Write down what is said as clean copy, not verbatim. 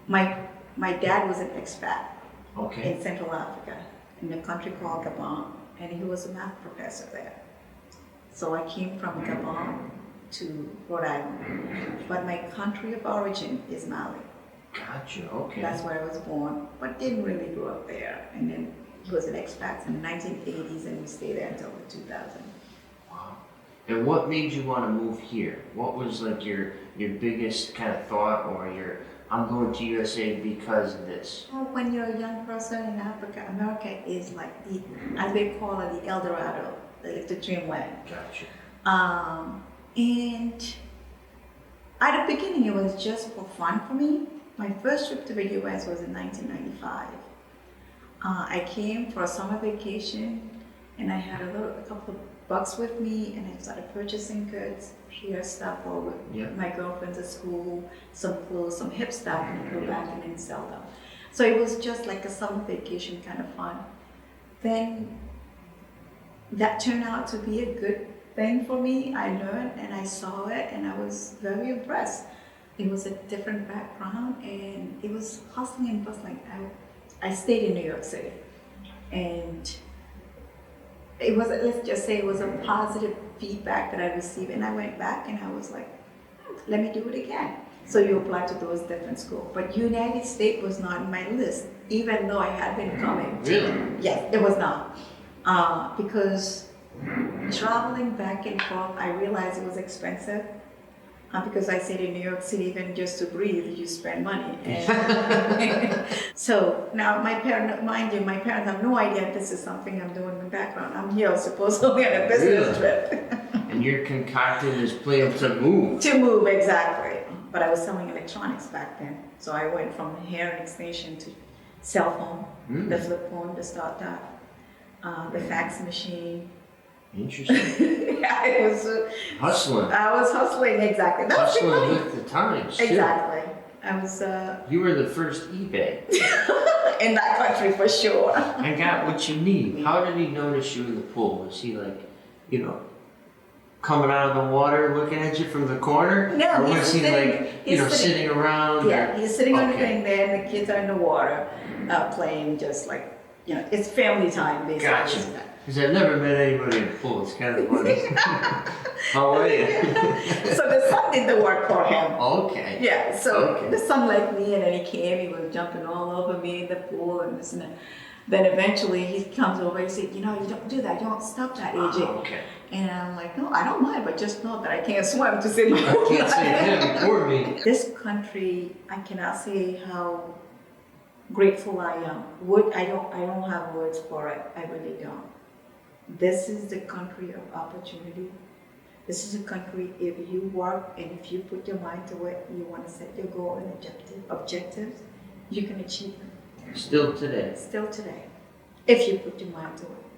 my dad was an expat Okay. in Central Africa, in a country called Gabon, and he was a math professor there. So I came from Gabon to Rhode Island, but my country of origin is Mali. Gotcha. Okay. That's where I was born, but didn't really grow up there. And then he was an expat in the 1980s, and we stayed there until 2000. Wow. And what made you want to move here? What was like your biggest kind of thought, or your I'm going to USA because of this? Well, when you're a young person in Africa, America is like the, as they call it, the El Dorado, like the dreamland. Gotcha. And at the beginning, it was just for fun for me. My first trip to the US was in 1995. I came for a summer vacation, and I had a couple of bucks with me, and I started purchasing goods, hair stuff for my girlfriends at school, some clothes, some hip stuff, and go back and then sell them. So it was just like a summer vacation kind of fun. Then that turned out to be a good thing for me. I learned and I saw it, and I was very impressed. It was a different background, and it was hustling and bustling. I stayed in New York City, and it was, let's just say, it was a positive feedback that I received, and I went back and I was like, let me do it again. So you apply to those different schools, but United States was not in my list, even though I had been coming. Really? Yes, it was not, because traveling back and forth, I realized it was expensive. Because I stayed in New York City, even just to breathe, you spend money. And so now my parents, mind you, my parents have no idea this is something I'm doing in the background. I'm here supposedly on a business trip. And you're concocting this plan to move. To move, exactly. But I was selling electronics back then. So I went from hair and extension to cell phone, the flip phone, the start the fax machine. Interesting. Yeah, it was Hustling. I was hustling, exactly. That's Hustling with the times. Exactly. I was You were the first eBay. in that country for sure. I got what you need. How did he notice you in the pool? Was he like, coming out of the water looking at you from the corner? No, or was he he's like, sitting around? Yeah, he's sitting on the thing there, and the kids are in the water playing, just like, it's family time basically. Gotcha. Because I've never met anybody in the pool. It's kind of funny. How are you? So the son did the work for him. Okay. Yeah, so Okay. the son liked me, and then he came, he was jumping all over me in the pool and this and that. Then eventually he comes over and he said, you don't do that, you don't stop that, AJ. Okay. And I'm like, no, I don't mind, but just know that I can't swim to save my I can't say him or me. This country, I cannot say how grateful I am. I don't have words for it, I really don't. This is the country of opportunity. This is a country, if you work and if you put your mind to it, you want to set your goal and objectives, you can achieve them. Still today. Still today, if you put your mind to it.